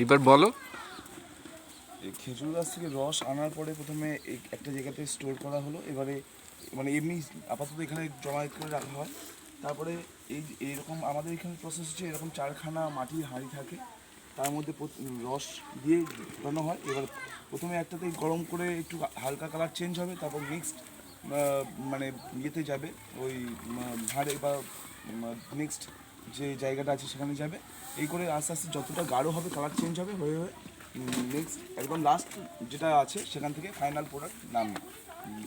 এবার বলো। এই খেজুর গাছ থেকে রস আনার পরে প্রথমে একটা জায়গাতে স্টোর করা হলো, এবারে মানে এমনি আপাতত এখানে জমা করে রাখা হয়। তারপরে এইরকম আমাদের এখানে প্রসেস হচ্ছে, এরকম 4খানা মাটির হাঁড়ি থাকে, তার মধ্যে রস দিয়ে ঘোরানো হয়। এবার প্রথমে একটাতে গরম করে একটু হালকা কালার চেঞ্জ হবে, তারপর নেক্সট মানে ইয়েতে যাবে, ওই ভাঁড়ে বা নেক্সট যে জায়গাটা আছে সেখানে যাবে। এই করে আস্তে আস্তে যতটা গাঢ় হবে কালার চেঞ্জ হবে, হয়ে হয়ে নেক্সট একদম লাস্ট যেটা আছে সেখান থেকে ফাইনাল প্রোডাক্ট নামবে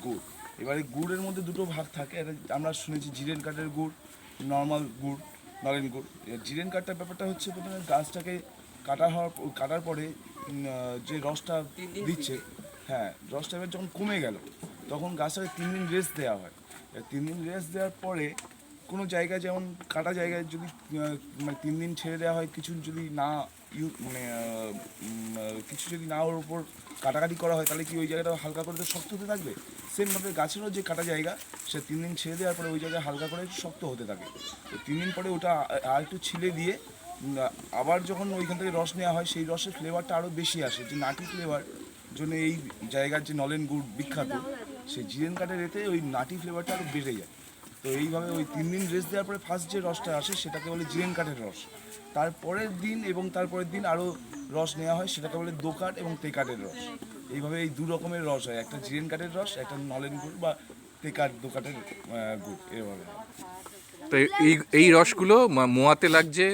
গুড়। এবারে গুড়ের মধ্যে দুটো ভাগ থাকে, এটা আমরা শুনেছি জিরেন কাঠের গুড়, নর্মাল গুড়, নলেন গুড়। জিরেন কাঠটার ব্যাপারটা হচ্ছে প্রথমে গাছটাকে কাটার পরে যে রসটা দিচ্ছে, হ্যাঁ রসটা এবার যখন কমে গেল তখন গাছটাকে 3 দিন রেস্ট দেওয়া হয়। 3 দিন রেস্ট দেওয়ার পরে কোনো জায়গায়, যেমন কাটা জায়গায় যদি মানে 3 দিন ছেড়ে দেওয়া হয়, কিছু যদি না কিছু যদি না ওর উপর কাটাকাটি করা হয়, তাহলে কি ওই জায়গাটা হালকা করে তো শক্ত হতে থাকবে। সেমভাবে গাছেরও যে কাটা জায়গা, সে 3 দিন ছেড়ে দেওয়ার পরে ওই জায়গায় হালকা করে একটু শক্ত হতে থাকে। তো 3 দিন পরে ওটা আর একটু ছিলে দিয়ে আবার যখন ওইখান থেকে রস নেওয়া হয়, সেই রসের ফ্লেভারটা আরও বেশি আসে, যে নাটি ফ্লেভার জন্য এই জায়গার যে নলেন গুড় বিখ্যাত, সেই জিরেন কাঠের এতে ওই নাটি ফ্লেভারটা আরও বেড়ে যায়। তো এইভাবে ওই 3 দিন রেস্ট দেওয়ার পরে ফার্স্ট যে রসটা আসে সেটাকে বলে জিরেন কাঠের রস। তারপরের দিন এবং তারপরের দিন আরও রস নেওয়া হয়, সেটাকে বলে দোকাঠ এবং তেকাঠের রস। এইভাবে এই 2 রকমের রস হয়, একটা জিরেন কাঠের রস, একটা নলেন গুড় বা তেকাঠ দোকাঠের গুড়, এভাবে। তো এই এই রসগুলো মোয়াতে লাগছে,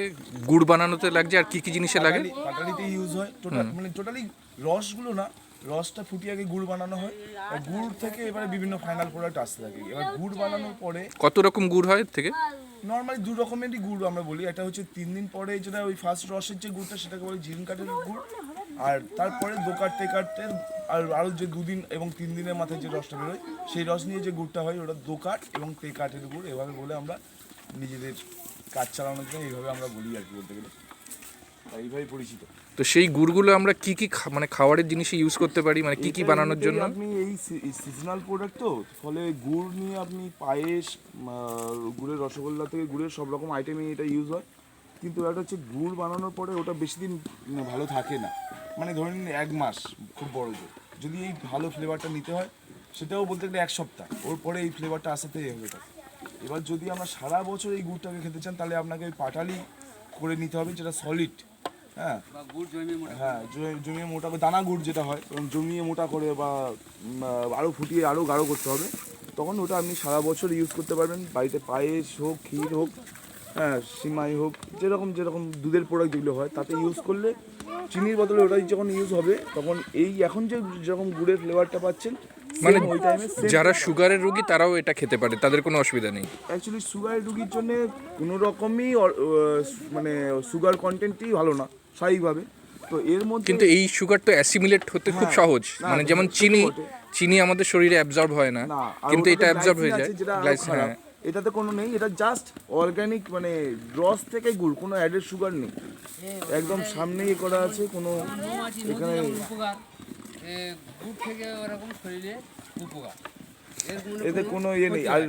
গুড় বানানোতে লাগছে, আর কি কি জিনিসে লাগে? পাটালিতে ইউজ হয় মানে টোটালি রসগুলো না, রসটা ফুটিয়ে আগে গুড় বানানো হয়, আর গুড় থেকে এবারে বিভিন্ন ফাইনাল প্রোডাক্ট আসতে থাকে। এবার গুড় বানানোর পরে কত রকম গুড় হয় এর থেকে? নর্মালি 2 রকমেরই গুড় আমরা বলি। একটা হচ্ছে 3 দিন পরে যেটা ওই ফার্স্ট রসের যে গুড়টা, সেটাকে বলি জিরেন কাঠের গুড়। আর তারপরে দোকাঠ তেকাঠের আর আরও যে 2 দিন এবং 3 দিনের মাথায় যে রসটা বেরোয়, সেই রস নিয়ে যে গুড়টা হয় ওটা দোকাঠ এবং তেকাঠের গুড়। এভাবে বলে আমরা নিজেদের কাজ চালানোর জন্য এইভাবে আমরা বলি আর কি, বলতে গেলে এইভাবেই পরিচিত। তো সেই গুড়গুলো আমরা কি কি মানে খাবারের জিনিসে ইউজ করতে পারি, মানে কি কি বানানোর জন্য? আপনি এই সিজনাল প্রোডাক্ট, তো ফলে গুড় নিয়ে আপনি পায়েস, গুড়ের রসগোল্লা থেকে গুড়ের সব রকম আইটেমই এটা ইউজ হয়। কিন্তু এটা হচ্ছে গুড় বানানোর পরে ওটা বেশি দিন ভালো থাকে না, মানে ধরে নিন 1 মাস খুব বড় জোর। যদি এই ভালো ফ্লেভারটা নিতে হয়, সেটাও বলতে গেলে 1 সপ্তাহ, ওর পরে এই ফ্লেভারটা আসাতে হবে। এবার যদি আমরা সারা বছর এই গুড়টাকে খেতে চান, তাহলে আপনাকে ওই পাটালি করে নিতে হবে, যেটা সলিড। হ্যাঁ হ্যাঁ, জমিয়ে মোটা করে দানা গুড় যেটা হয়, জমিয়ে মোটা করে বা আরও ফুটিয়ে আরও গাঢ় করতে হবে, তখন ওটা আপনি সারা বছর ইউজ করতে পারবেন। বাড়িতে পায়েস হোক, ক্ষীর হোক, হ্যাঁ সিমাই হোক, যেরকম যেরকম দুধের প্রোডাক্ট যেগুলো হয় তাতে ইউজ করলে, চিনির বদলে ওটাই যখন ইউজ হবে, তখন এই এখন যে যেরকম গুড়ের ফ্লেভারটা পাচ্ছেন, মানে ওই টাইমে যারা সুগারের রোগী তারাও এটা খেতে পারে, তাদের কোনো অসুবিধা নেই? অ্যাকচুয়ালি সুগারের রুগীর জন্য কোনো রকমই মানে সুগার কন্টেন্টই ভালো না স্বাভাবিকভাবে। তো এর মধ্যে কিন্তু এই সুগার তো অ্যাসিমিলেট হতে খুব সহজ, মানে যেমন চিনি, চিনি আমাদের শরীরে অ্যাবজর্ব হয় না, কিন্তু এটা অ্যাবজর্ব হয়ে যায়। হ্যাঁ, এটাতে কোনো নেই, এটা জাস্ট অর্গানিক, মানে রস থেকে গুড়, কোনো অ্যাডেড সুগার নেই, একদম সামনেই করা আছে। কোনো এখানে গুড় থেকে ওরকম শরীরে উপকার, এতে কোনো ইয়ে নেই। আর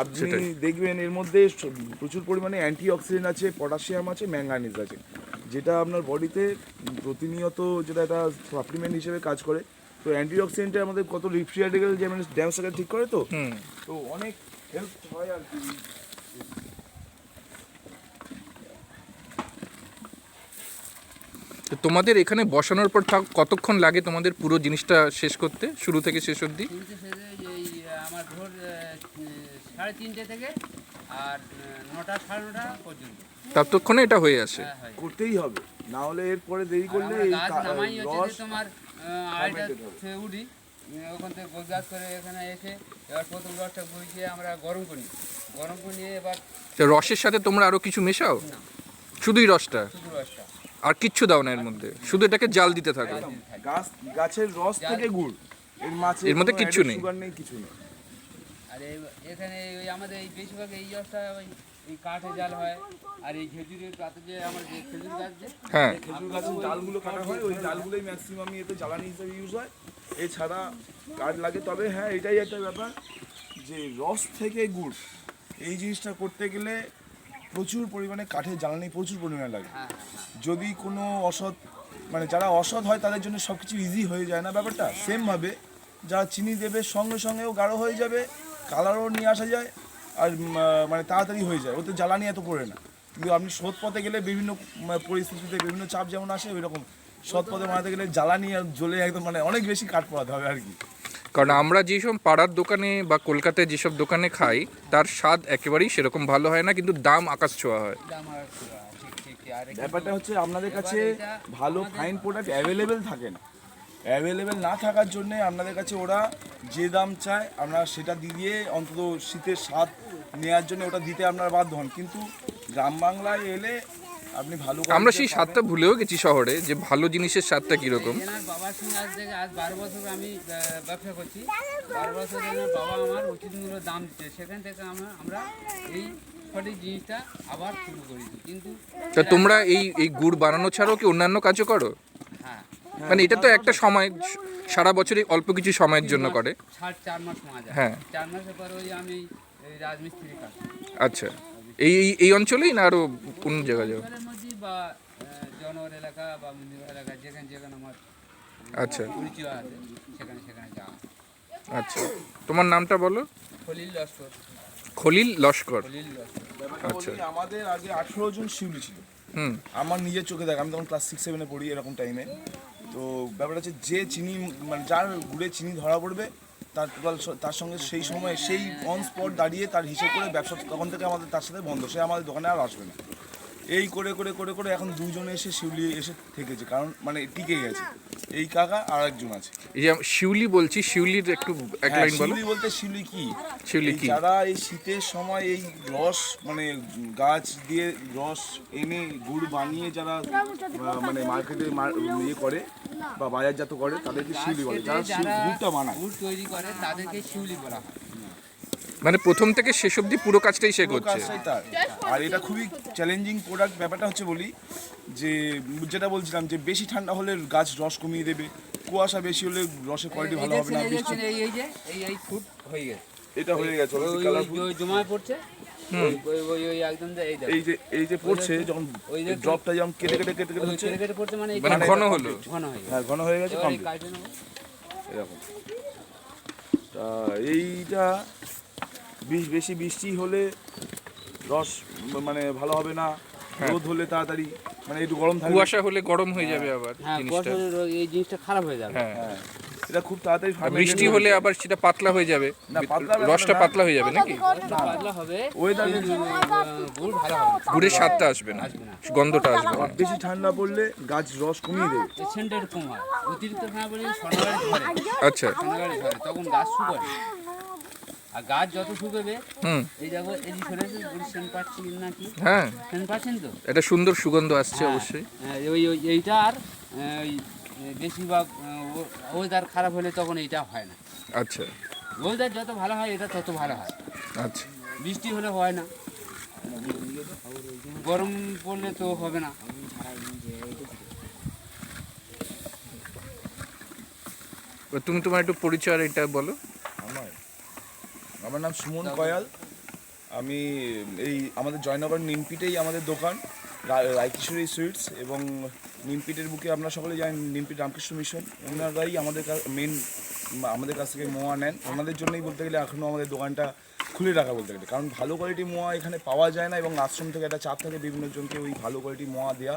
আপনি দেখবেন এর মধ্যে প্রচুর পরিমাণে অ্যান্টিঅক্সিডেন্ট আছে, পটাশিয়াম আছে, ম্যাঙ্গানিজ আছে, যেটা আপনার বডিতে প্রতিনিয়ত যেটা একটা সাপ্লিমেন্ট হিসেবে কাজ করে। তো অ্যান্টিঅক্সিডেন্টে আমাদের কত রিফ্রিজারেবল যে মানে ড্যামেজটাকে ঠিক করে, তো তো অনেক হেল্প হয় আর কি। তো তোমাদের এখানে বসানোর পর কতক্ষণ লাগে তোমাদের পুরো জিনিসটা শেষ করতে, শুরু থেকে শেষ অবধি? এই আমার ভোর 3:30 থেকে আর 9টা 9:30 পর্যন্ত, ততক্ষণে এটা হয়ে আসে? করতেই হবে, না হলে এরপরে দেরি করলে এই রস তোমার 2:30 উঠি, ওখান থেকে গোল গাছ করে এখানে এসে এবার প্রথম রসটা বইয়ে আমরা গরম করি, গরম করে নিয়ে এবার রসের সাথে তোমরা আরো কিছু মেশাও? শুধুই রসটা? শুধু রসটা, আর কিচ্ছু দাও না এর মধ্যে, শুধু এটাকে জাল দিতে থাকো? গাছের রস থেকে গুড়, এর মধ্যে কিচ্ছু নেই, সুগার নেই, কিছু নেই। আর এখানে ওই আমাদের এই বেশিরভাগ এই রসটা ওই কাঠে জাল হয়, আর এই খেজুরের পাতা যে আমার যে খেজুর গাছ, যে হ্যাঁ খেজুর গাছের ডালগুলো কাটা হয়, ওই ডালগুলোই ম্যাক্সিমাম এতে জ্বালানি হিসেবে ইউজ হয়, এছাড়া কাঠ লাগে। তবে হ্যাঁ, এটাই একটা ব্যাপার যে রস থেকে গুড় এই জিনিসটা করতে গেলে প্রচুর পরিমাণে কাঠের জ্বালানি প্রচুর পরিমাণে লাগে। যদি কোনো অসৎ মানে যারা অসৎ হয় তাদের জন্য সব কিছু ইজি হয়ে যায় না ব্যাপারটা, সেমভাবে যারা চিনি দেবে সঙ্গে সঙ্গেও গাঢ় হয়ে যাবে, কালারও নিয়ে আসা যায়, আর মানে তাড়াতাড়ি হয়ে যায়, ওতে জ্বালানি এত পড়ে না। কিন্তু আপনি সৎ পথে গেলে বিভিন্ন পরিস্থিতিতে বিভিন্ন চাপ যেমন আসে, ওই রকম সৎ পথে বানাতে গেলে জ্বালানি আর জ্বলে একদম মানে অনেক বেশি কাঠ পোড়াতে হবে আর কি। কারণ আমরা যেসব পাড়ার দোকানে বা কলকাতায় যেসব দোকানে খাই তার স্বাদ একেবারেই সেরকম ভালো হয় না, কিন্তু দাম আকাশ ছোঁয়া হয়। আমার ঠিক আর ব্যাপারটা হচ্ছে আপনাদের কাছে ভালো ফাইন প্রোডাক্ট অ্যাভেলেবেল থাকে না, অ্যাভেলেবেল না থাকার জন্যে আপনাদের কাছে ওরা যে দাম চায় আমরা সেটা দিয়ে অন্তত শীতের স্বাদ নেওয়ার জন্য ওটা দিতে আপনারা বাধ্য হন। কিন্তু গ্রাম বাংলায় এলে আপনি ভালো আমরা সেই স্বাদটা ভুলেও গেছি শহরে, যে ভালো জিনিসের স্বাদটা কীরকম। এনার বাবার সঙ্গে আজ 12 বছর আমি ব্যবসা করছি, 12 বছর এনার বাবা আমার উচিত মূল্য দাম দিচ্ছে, সেখান থেকে আমরা এই সঠিক জিনিসটা আবার শুরু করেছি। কিন্তু তা তোমরা এই গুড় বানানো ছাড়াও কি অন্যান্য কাজও করো? হ্যাঁ, মানে এটা তো একটা সময়, সারা বছরই অল্প কিছু সময়ের জন্য করে। 4 মাস মাঝ, হ্যাঁ। 4 মাসের পরে ওই আমি এই রাজমিস্ত্রি কাজ আচ্ছা, এই অঞ্চলেই না আরো কোন জায়গায় যাও? এর মধ্যে বা জনগণ এলাকা বা মন্দির এলাকা যেখানে আমার আচ্ছা পরিচয় আছে সেখানে যাওয়া। আচ্ছা, তোমার নামটা বলো। খলিল লস্কর। খলিল লস্কর। আচ্ছা, আমাদের আগে 18 জন শিউলি ছিল। হুম। আমার নিজের চোখে দেখ, আমি তখন ক্লাস 6-7-এ পড়ি এরকম টাইমে। তো ব্যাপারটা হচ্ছে যে চিনি মানে যার গুড়ে চিনি ধরা পড়বে তার সঙ্গে সেই সময় সেই অন স্পট দাঁড়িয়ে তার হিসেব করে ব্যবসা তখন থেকে আমাদের তার সাথে বন্ধ, সে আমাদের দোকানে আর আসবে না। এই করে করে করে করে এখন দুজনে এসে শিউলি এসে থেকেছে, কারণ মানে টিকে গেছে। এই কাকা আর একজন আছে। এই যে শিউলি বলছি, শিউলির একটু এক লাইন বলো। শিউলি বলতে শিউলি কি? শিউলি কি? যারা এই শীতের সময় এই রস মানে গাছ দিয়ে রস এনে গুড় বানিয়ে যারা মানে মার্কেটে ইয়ে করে বা বাজারজাত করে তাদেরকে শিউলি বলে। যারা গুড়টা বানায়, গুড় তৈরি করে তাদেরকে শিউলি বলা হয়। মানে প্রথম থেকে শেষ অবধি পুরো কাজটাই সে পুরো করছে। কাজটাই তার। আর এটা খুবই চ্যালেঞ্জিং প্রোডাক্ট। ব্যাপারটা হচ্ছে বলি যে যেটা বলছিলাম যে বেশি ঠান্ডা হলে গাছ রস কমিয়ে দেবে, কুয়াশা বেশি হলে রসের কোয়ালিটি ভালো হবে না। বৃষ্টি এই ফুট হয়ে গেছে, এটা হয়ে গেছে ওই জমায় পড়ছে, ওই একদম এই যে পড়ছে যখন ড্রপটা যেমন কেটে কেটে কেটে কেটে হচ্ছে, কেটে পড়ছে মানে ঘন হলো, ঘন হয়ে গেছে। হ্যাঁ ঘন হয়ে গেছে এবার এই কাটে নেবো। এরকম। তা এইটা বেশি বৃষ্টি হলে রস মানে ভালো হবে না, রোদ হলে তাড়াতাড়ি মানে একটু গরম থাকবে, কুয়াশা হলে গরম হয়ে যাবে আবার হ্যাঁ, জিনিসটা। এই জিনিসটা খারাপ হয়ে যাবে। হ্যাঁ, হ্যাঁ এটা খুব তাড়াতাড়ি আর বৃষ্টি হলে আবার সেটা পাতলা হয়ে যাবে, না, পাতলা হবে রসটা না। পাতলা হয়ে যাবে নাকি? পাতলা হবে, ওয়েদার কিন্তু গুড় ভালো হবে না। গুড়ের স্বাদটা আসবে না, গন্ধটা আসবে না। বেশি ঠান্ডা পড়লে গাছ রস কমিয়ে দেবে। সেন্টটা এরকম হয়, অতিরিক্ত ঠান্ডা পড়লে সোনাগাড়ি ধরে, আচ্ছা। সোনাগাড়ি ধরে তখন গাছ শুকায়। আর গাছ যত শুকাবে, হুম। এই দেখো এই যে শুনেছেন গুড় সেন্ট পাচ্ছি নাকি? হ্যাঁ, সেন্ট পাচ্ছেন তো? এটা সুন্দর সুগন্ধ আসছে অবশ্যই। হ্যাঁ, এইটা আর ওই বেশিরভাগ ওয়েদার খারাপ হলে তখন এইটা হয় না। আচ্ছা ওয়েদার যত ভালো হয় এটা তত ভালো হয়। আচ্ছা। বৃষ্টি হলে হয় না, গরম পড়লে তো হবে না। তুমি তোমার একটু পরিচয় এটা বলো। আমার নাম সুমন কয়াল। আমি এই আমাদের জয়নগর নিমপিটেই আমাদের দোকান, রায়কিশোরী সুইটস, এবং নিমপিটের বুকে আপনারা সকলে জানেন নিমপিট রামকৃষ্ণ মিশন, ওনারাই আমাদের মেন আমাদের কাছ থেকে মোয়া নেন। ওনাদের জন্যই বলতে গেলে এখনও আমাদের দোকানটা খুলে রাখা বলতে গেলে, কারণ ভালো কোয়ালিটি মোয়া এখানে পাওয়া যায় না, এবং আশ্রম থেকে একটা চাপ থাকে বিভিন্ন জনকে ওই ভালো কোয়ালিটি মোয়া দেওয়া।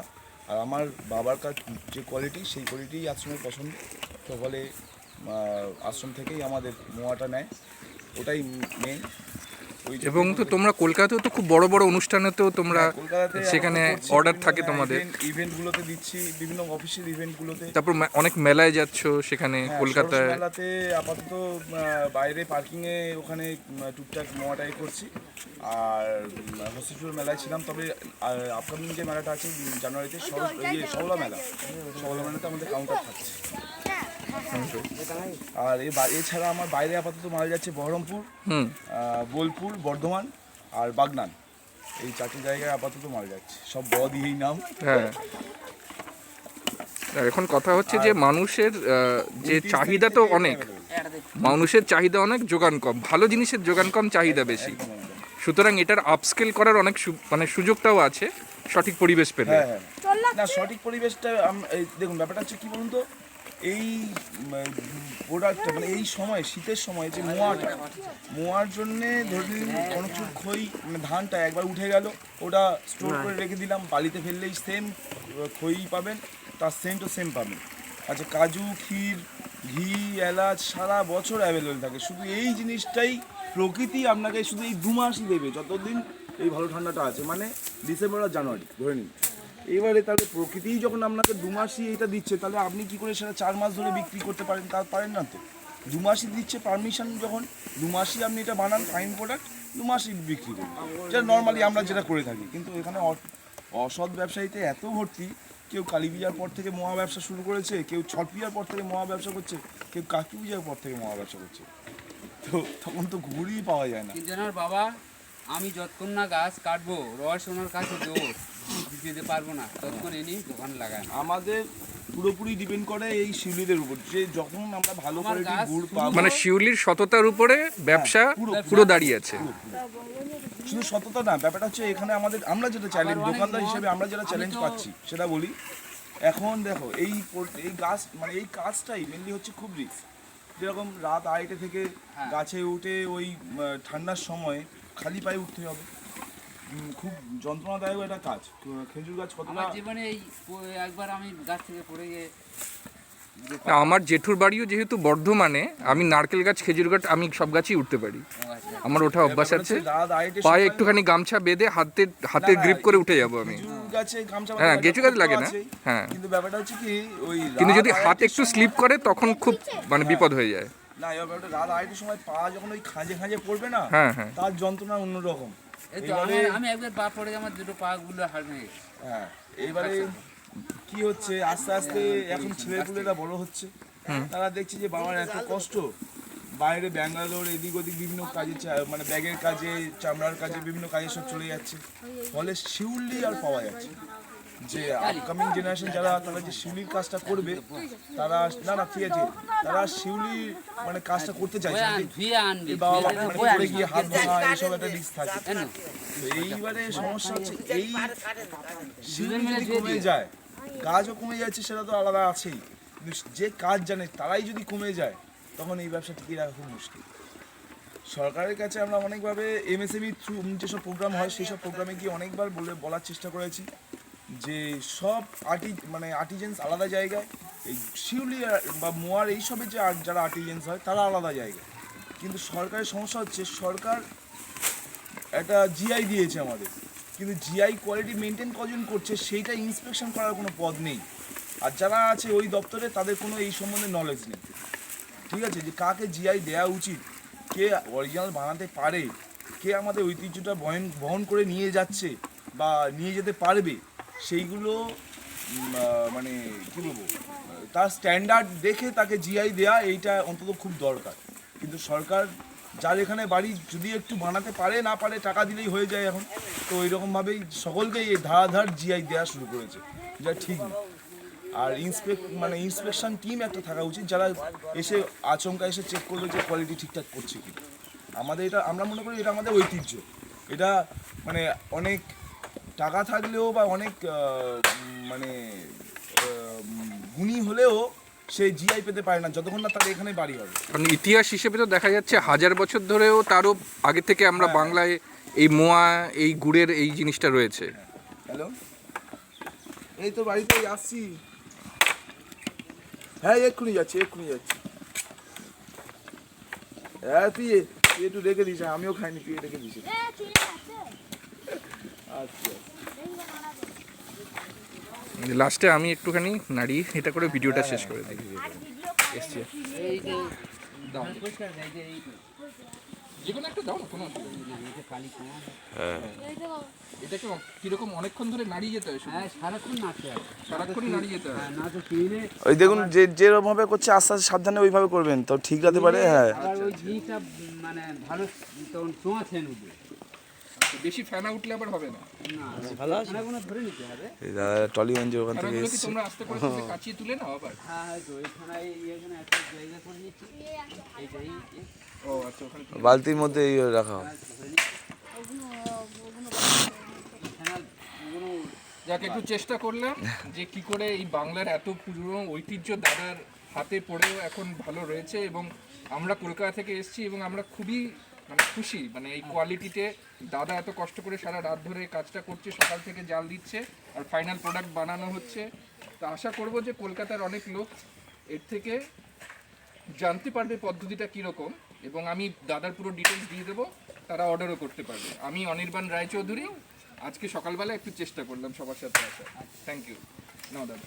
আর আমার বাবার কাছে যে কোয়ালিটি সেই কোয়ালিটিই আশ্রমের পছন্দ, তো ফলে আশ্রম থেকেই আমাদের মোয়াটা নেয়, ওটাই মেন। এবং তো তোমরা কলকাতাতেও তো খুব বড় বড় অনুষ্ঠানেতেও তোমরা সেখানে অর্ডার থাকে তোমাদের, ইভেন্টগুলোতে দিচ্ছি, বিভিন্ন অফিসিয়াল ইভেন্টগুলোতে। তারপর অনেক মেলায় যাচ্ছ সেখানে কলকাতায়। মেলাতে আপাতত বাইরে পার্কিংয়ে ওখানে টুকটাক মোয়াটাই করছি, আর হসপিটাল মেলায় ছিলাম। তবে আপকামিং যে মেলাটা আছে জানুয়ারিতে সওলা মেলাতে আমাদের কাউন্টার থাকছে। আর এছাড়া আমার বাইরে আপাতত মাল যাচ্ছে বহরমপুর, বোলপুর, বর্ধমান আর বাগনান, এই 4টি জায়গায় আপাতত মাল যাচ্ছে, সব ব দিয়েই নাম। হ্যাঁ, এখন কথা হচ্ছে যে মানুষের যে চাহিদা তো অনেক, মানুষের চাহিদা অনেক, যোগান কম, ভালো জিনিসের যোগান কম, চাহিদা বেশি। সুতরাং এটার আপস্কেল করার অনেক মানে সুযোগটাও আছে সঠিক পরিবেশ পেলে। হ্যাঁ। না সঠিক পরিবেশটা এই দেখুন ব্যাপারটা হচ্ছে কি বলুন তো, এই প্রোডাক্টটা মানে এই সময় শীতের সময় যে মোয়ার জন্যে ধরে নিন কোনো কিছু খই মানে ধানটা একবার উঠে গেল, ওটা স্টোর করে রেখে দিলাম, বালিতে ফেললেই সেম খই পাবেন, তার সেন্টও সেম পাবেন। আচ্ছা কাজু, ক্ষীর, ঘি, এলাচ সারা বছর অ্যাভেলেবেল থাকে। শুধু এই জিনিসটাই প্রকৃতি আপনাকে শুধু এই 2 মাসই দেবে, যতদিন এই ভালো ঠান্ডাটা আছে, মানে ডিসেম্বর আর জানুয়ারি ধরে নিন। এবারে তাহলে প্রকৃতিই যখন আপনাকে 2 মাসই এটা দিচ্ছে, তাহলে আপনি কি করে সেটা 4 মাস ধরে বিক্রি করতে পারেন? তা পারেন না তো। 2 মাসই দিচ্ছে পারমিশন, যখন 2 মাসই আপনি এটা বানান ফাইন প্রোডাক্ট, 2 মাসই বিক্রি করুন, যেটা নর্মালি আমরা যেটা করে থাকি। কিন্তু এখানে অসৎ ব্যবসায়ীতে এত ভর্তি, কেউ কালী পূজার পর থেকে মহা ব্যবসা শুরু করেছে, কেউ ছট পূজার পর থেকে মহা ব্যবসা করছে, কেউ কালী পূজার পর থেকে মহা ব্যবসা করছে। তো তখন তো ঘুরেই পাওয়া যায় না। কিন্তু ওনার বাবা আমি যতক্ষণ না গাছ কাটবো, রস ওনার কাছে জোর দিতে পারবো না, ততক্ষণ এনে দোকান লাগায়। আমাদের পুরোপুরি ডিপেন্ড করে এই শিউলিদের উপর, যে যখন আমরা ভালো করে গুড় পাবো, মানে শিউলির সততার উপরে ব্যবসা পুরো দাঁড়িয়ে আছে। শুধু সততা না, ব্যাপারটা হচ্ছে এখানে আমাদের আমরা যেটা চ্যালেঞ্জ দোকানদার হিসেবে আমরা যেটা চ্যালেঞ্জ পাচ্ছি সেটা বলি। এখন দেখো এই গাছ মানে এই কাজটাই মেনলি হচ্ছে খুব রিস্ক। যেরকম রাত 2:30 থেকে গাছে উঠে ওই ঠান্ডার সময় খালি পায়ে উঠতে হবে, খুব যন্ত্রণাদায়ক একটা কাজ। খেজুর গাছ কতটা আমার জীবনে এই একবার আমি গাছ থেকে পড়ে গিয়ে আমার জেঠুর বাড়িও যেহেতু বর্ধমানে, আমি নারকেল গাছ, খেজুর গাছ, আমি সব গাছই উঠতে পারি। আমার ওঠা অভ্যাস আছে। পায়ে একটুখানি গামছা বেঁধে হাতে গ্রিপ করে উঠে যাবো আমি। হ্যাঁ গেছু গাছ লাগে না, হ্যাঁ, কিন্তু ব্যাপারটা হচ্ছে কি ওই কিন্তু যদি হাত একটু স্লিপ করে তখন খুব মানে বিপদ হয়ে যায়। না এবার রাত 2:30 সময় পা যখন ওই খাঁজে পড়বে না, হ্যাঁ হ্যাঁ, তার যন্ত্রণা অন্যরকম। এই তো আমি একবার পা পড়ে আমার দুটো পা গুলো হাড় ভেঙে গেছে। হ্যাঁ এইবারে কি হচ্ছে, আস্তে আস্তে এখন ছেলেপুলেরা বড় হচ্ছে, তারা দেখছে যে বাবার এত কষ্ট, বাইরে ব্যাঙ্গালোর এদিক ওদিক বিভিন্ন কাজে মানে ব্যাগের কাজে, চামড়ার কাজে, বিভিন্ন কাজে সব চলে যাচ্ছে। ফলে শিউলি আর পাওয়া যাচ্ছে, যে আপকামিং জেনারেশন যারা তারা যে শিউলির কাজটা করবে, তারা না ঠিক আছে, তারা শিউলি মানে কাজটা করতে চাইছে না। এই বাবা মানে পড়ে গিয়ে হাত ভাঙা এইসব একটা রিস্ক থাকে। তো এইবারে সমস্যা হচ্ছে এই শিউলি যদি কমে যায়, কাজও কমে যাচ্ছে সেটা তো আলাদা আছেই, কিন্তু যে কাজ জানে তারাই যদি কমে যায়, তখন এই ব্যবসা টিকিয়ে রাখা খুব মুশকিল। সরকারের কাছে আমরা অনেকভাবে এমএসএমই থ্রু যেসব প্রোগ্রাম হয় সেই সব প্রোগ্রামে গিয়ে অনেকবার বলার চেষ্টা করেছি যে সব আর্টিজেন্স আলাদা জায়গায়, এই শিউলি বা মোয়ার এইসবের যে যারা আর্টিজেন্স হয় তারা আলাদা জায়গায়। কিন্তু সরকারের সমস্যা হচ্ছে, সরকার একটা জিআই দিয়েছে আমাদের, কিন্তু জিআই কোয়ালিটি মেনটেন কজন করছে সেইটা ইন্সপেকশন করার কোনো পদ নেই। আর যারা আছে ওই দপ্তরে তাদের কোনো এই সম্বন্ধে নলেজ নেই। ঠিক আছে, যে কাকে জিআই দেওয়া উচিত, কে অরিজিনাল বানাতে পারে, কে আমাদের ঐতিহ্যটা বহন করে নিয়ে যাচ্ছে বা নিয়ে যেতে পারবে, সেইগুলো মানে কী বলবো, তার স্ট্যান্ডার্ড দেখে তাকে জিআই দেওয়া এইটা অন্তত খুব দরকার। কিন্তু সরকার যার এখানে বাড়ি যদি একটু বানাতে পারে না পারে টাকা দিলেই হয়ে যায় এখন, তো ওইরকমভাবেই সকলকেই এই ধারাধার জিআই দেওয়া শুরু করেছে, যা ঠিক না। আর ইন্সপেকশন টিম একটা থাকা উচিত, যারা এসে আচমকা এসে চেক করবে যে কোয়ালিটি ঠিকঠাক করছে কি। আমাদের এটা আমরা মনে করি এটা আমাদের ঐতিহ্য, এটা মানে অনেক টাকা থাকলেও বা অনেক মানে গুণী হলেও সে জিআই পেতে পারে না যতক্ষণ না তার এখানে বাড়ি হবে। কারণ ইতিহাস হিসেবে তো দেখা যাচ্ছে 1000 বছর ধরেও তারও আগে থেকে আমরা বাংলায় এই মোয়া, এই গুড়ের এই জিনিসটা রয়েছে। হ্যালো, এই তো বাড়িতে আসছি। হ্যাঁ এক্ষুনি যাচ্ছি। হ্যাঁ তুই একটু রেখে দিস, আমিও খাইনি, তুই রেখে দিস। আচ্ছা লাস্টে আমি একটুখানি নাড়িয়ে এটা করে ভিডিওটা শেষ করে দিই। এসছি এই যে পরিষ্কার এই যে এই যেকোনো একটা দাও না, কোনো অসুবিধা নেই। কালি কোনা, এটাকে কিরকম অনেকক্ষণ ধরে নাড়িয়ে যেতে হয়? হ্যাঁ সারাক্ষণ নাচতে হবে, সারাক্ষণই নাড়িয়ে যেতে হয়। হ্যাঁ না তো কিনে ওই দেখুন যেরকম ভাবে করছে আস্তে আস্তে সাবধানে ওইভাবে করবেন, তো ঠিক রাখতে পারে। হ্যাঁ আবার ওই জিনিসটা মানে ভালো তখন ছোঁয়াছেন উঠবে, বেশি ফেনা উঠলে আবার হবে না। না ভালো আছে না, কোনো ধরে নিতে হবে। এই দাদা টলিগঞ্জে ওখান থেকে ফেনাগুলো কি এসেছে। তোমরা আস্তে করে কাচিয়ে তুলে নাও আবার? হ্যাঁ হয়তো এখানে এখানে একটা জায়গা করে নিচ্ছি, এইটাই ও আচ্ছা, ওখানে বালতির মধ্যে এই রাখা হয়। এখানে কোনো যাকে একটু চেষ্টা করলাম যে কি করে এই বাংলার এত পুরনো ঐতিহ্য দাদার হাতে পড়েও এখন ভালো রয়েছে, এবং আমরা কলকাতা থেকে এসেছি এবং আমরা খুবই মানে খুশি, মানে এই কোয়ালিটিতে দাদা এত কষ্ট করে সারা রাত ধরে কাজটা করছে, সকাল থেকে জাল দিচ্ছে আর ফাইনাল প্রোডাক্ট বানানো হচ্ছে। তো আশা করব যে কলকাতার অনেক লোক এর থেকে জানতে পারবে পদ্ধতিটা কীরকম, এবং আমি দাদার পুরো ডিটেলস দিয়ে দেবো, তারা অর্ডারও করতে পারবে। আমি অনির্বাণ রায়চৌধুরী, আজকে সকালবেলা একটু চেষ্টা করলাম সবার সাথে আসা। Thank you. নাও দাদা।